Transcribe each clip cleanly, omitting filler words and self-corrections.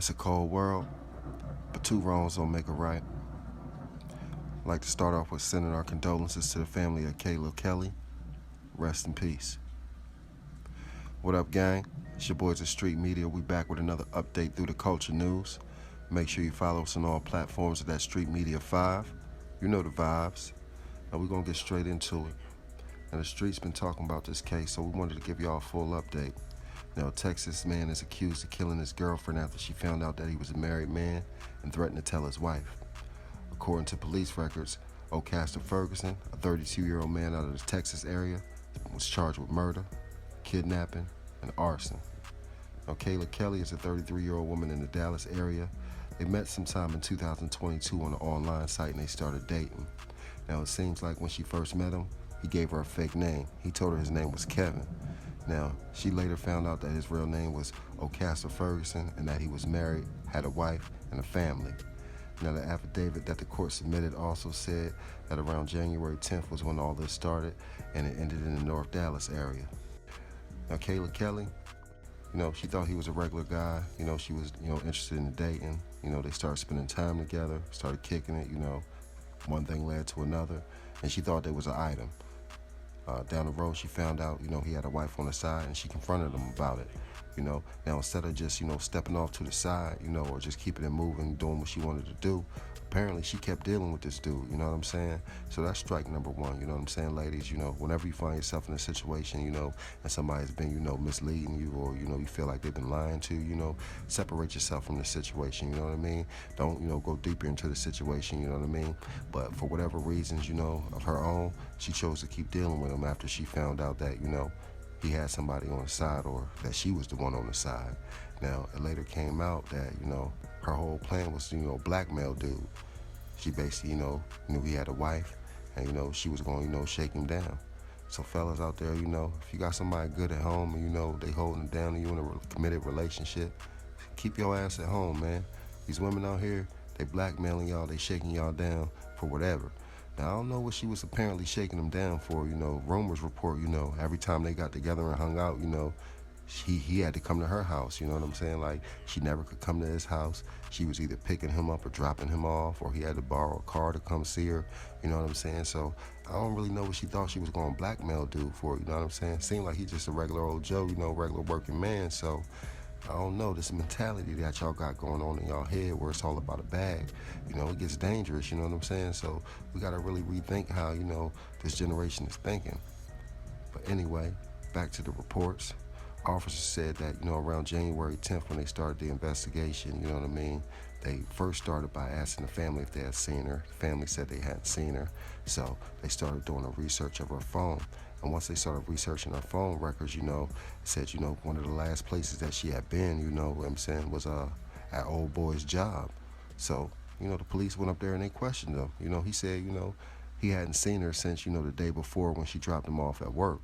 It's a cold world, but two wrongs don't make a right. I'd like to start off with sending our condolences to the family of Kayla Kelly. Rest in peace. What up, gang? It's your boys at Street Media. We back with another update through the culture news. Make sure you follow us on all platforms of that Street Media5. You know the vibes. Now we're going to get straight into it. Now the street's been talking about this case, so we wanted to give y'all a full update. Now, a Texas man is accused of killing his girlfriend after she found out that he was a married man and threatened to tell his wife. According to police records, Ocaster Ferguson, a 32-year-old man out of the Texas area, was charged with murder, kidnapping, and arson. Now, Kayla Kelly is a 33-year-old woman in the Dallas area. They met sometime in 2022 on an online site and they started dating. Now, it seems like when she first met him, he gave her a fake name. He told her his name was Kevin. Now, she later found out that his real name was Ocaster Ferguson and that he was married, had a wife, and a family. Now, the affidavit that the court submitted also said that around January 10th was when all this started, and it ended in the North Dallas area. Now, Kayla Kelly, she thought he was a regular guy. She was, interested in dating. They started spending time together, started kicking it, one thing led to another, and she thought there was an item. Down the road, she found out, he had a wife on the side, and she confronted him about it. Now instead of just, stepping off to the side, or just keeping it moving, doing what she wanted to do, apparently she kept dealing with this dude, you know what I'm saying? So that's strike number one, you know what I'm saying, ladies? Whenever you find yourself in a situation, and somebody's been, misleading you, or, you feel like they've been lying to you, separate yourself from the situation, you know what I mean? Don't, go deeper into the situation, you know what I mean? But for whatever reasons, of her own, she chose to keep dealing with him after she found out that, he had somebody on the side, or that she was the one on the side. Now, it later came out that, her whole plan was to, blackmail dude. She basically, knew he had a wife, and, she was going to, shake him down. So fellas out there, if you got somebody good at home and, they holding it down and you in a committed relationship, keep your ass at home, man. These women out here, they blackmailing y'all, they shaking y'all down for whatever. Now, I don't know what she was apparently shaking him down for, rumors report, every time they got together and hung out, he had to come to her house, you know what I'm saying? Like, she never could come to his house. She was either picking him up or dropping him off, or he had to borrow a car to come see her, you know what I'm saying? So, I don't really know what she thought she was going to blackmail dude for, you know what I'm saying? Seemed like he's just a regular old Joe, regular working man, so I don't know, this mentality that y'all got going on in y'all head where it's all about a bag, it gets dangerous, you know what I'm saying? So we got to really rethink how, this generation is thinking. But anyway, back to the reports. Officers said that, around January 10th when they started the investigation, you know what I mean? They first started by asking the family if they had seen her. The family said they hadn't seen her. So they started doing a research of her phone. And once they started researching her phone records, it said, one of the last places that she had been, what I'm saying, was at old boy's job. So, the police went up there and they questioned him. He said, he hadn't seen her since, the day before when she dropped him off at work.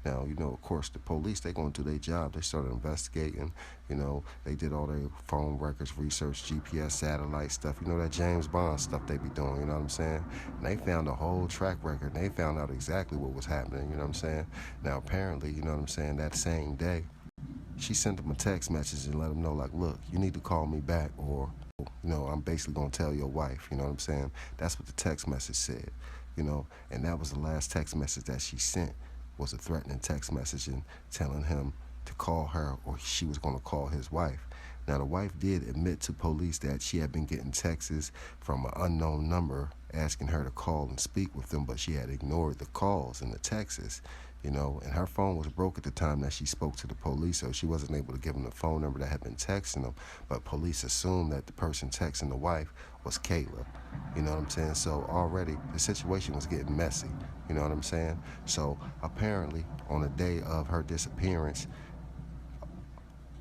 Now, of course, the police, they're going to do their job. They started investigating, they did all their phone records, research, GPS, satellite stuff, that James Bond stuff they be doing, you know what I'm saying? And they found a whole track record, and they found out exactly what was happening, you know what I'm saying? Now, apparently, you know what I'm saying, that same day, she sent them a text message and let them know, like, look, you need to call me back, or, I'm basically going to tell your wife, you know what I'm saying? That's what the text message said, and that was the last text message that she sent, was a threatening text message and telling him to call her or she was going to call his wife. Now, the wife did admit to police that she had been getting texts from an unknown number asking her to call and speak with them, but she had ignored the calls and the texts, and her phone was broke at the time that she spoke to the police, so she wasn't able to give them the phone number that had been texting them, but police assumed that the person texting the wife was Kayla, you know what I'm saying? So already the situation was getting messy, you know what I'm saying? So apparently on the day of her disappearance,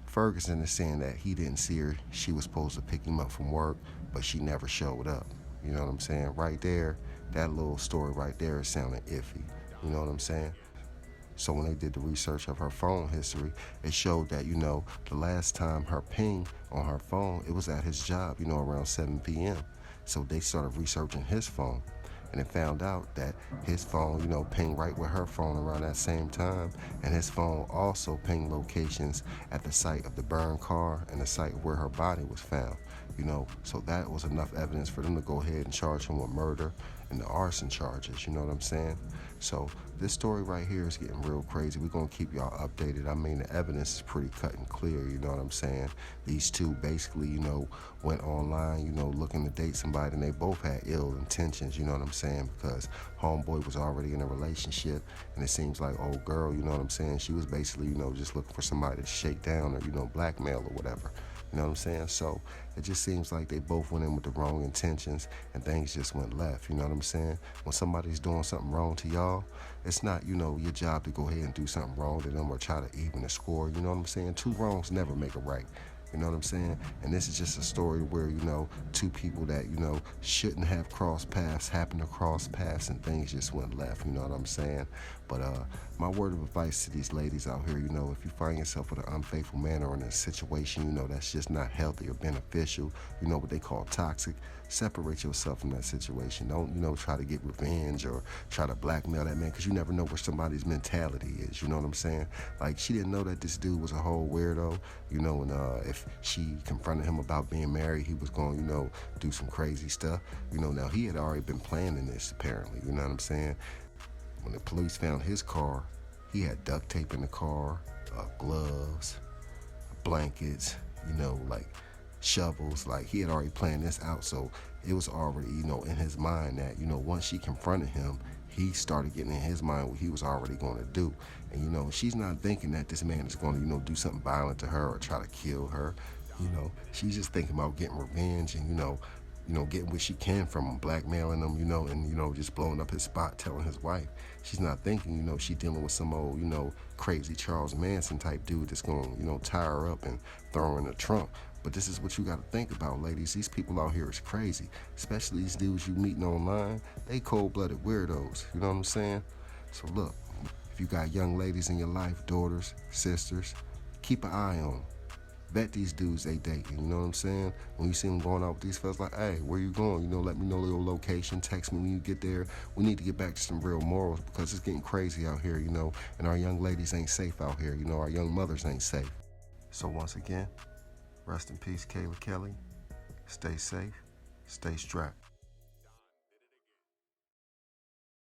Ferguson is saying that he didn't see her. She was supposed to pick him up from work, but she never showed up. You know what I'm saying? Right there, that little story right there is sounding iffy. You know what I'm saying? So when they did the research of her phone history, it showed that, the last time her ping on her phone, it was at his job, around 7 p.m. So they started researching his phone. And it found out that his phone, pinged right with her phone around that same time. And his phone also pinged locations at the site of the burned car and the site where her body was found. So that was enough evidence for them to go ahead and charge him with murder and the arson charges, you know what I'm saying? So this story right here is getting real crazy. We're going to keep y'all updated. I mean, the evidence is pretty cut and clear, you know what I'm saying? These two basically, went online, looking to date somebody, and they both had ill intentions, you know what I'm saying? Because homeboy was already in a relationship, and it seems like old girl, you know what I'm saying? She was basically, just looking for somebody to shake down or, blackmail or whatever. You know what I'm saying? So it just seems like they both went in with the wrong intentions and things just went left. You know what I'm saying? When somebody's doing something wrong to y'all, it's not, your job to go ahead and do something wrong to them or try to even the score. You know what I'm saying? Two wrongs never make a right. You know what I'm saying? And this is just a story where, two people that, shouldn't have crossed paths happened to cross paths and things just went left. You know what I'm saying? But my word of advice to these ladies out here, if you find yourself with an unfaithful man or in a situation, that's just not healthy or beneficial, what they call toxic, separate yourself from that situation. Don't, try to get revenge or try to blackmail that man, because you never know where somebody's mentality is. You know what I'm saying? Like, she didn't know that this dude was a whole weirdo, and if she confronted him about being married, he was going, do some crazy stuff. Now he had already been planning this, apparently. You know what I'm saying? When the police found his car, he had duct tape in the car, gloves, blankets, like shovels. Like, he had already planned this out, so it was already, in his mind that, once she confronted him, he started getting in his mind what he was already going to do. And, she's not thinking that this man is going to, do something violent to her or try to kill her. She's just thinking about getting revenge and, getting what she can from him, blackmailing him, and, just blowing up his spot, telling his wife. She's not thinking, she's dealing with some old, crazy Charles Manson type dude that's going to, tie her up and throw her in the trunk. But this is what you got to think about, ladies. These people out here is crazy, especially these dudes you meeting online. They cold-blooded weirdos, you know what I'm saying? So look, if you got young ladies in your life, daughters, sisters, keep an eye on them. Vet these dudes they dating, you know what I'm saying? When you see them going out with these fellas, like, hey, where you going? Let me know your location. Text me when you get there. We need to get back to some real morals, because it's getting crazy out here, and our young ladies ain't safe out here. Our young mothers ain't safe. So once again, rest in peace, Kayla Kelly. Stay safe. Stay strapped.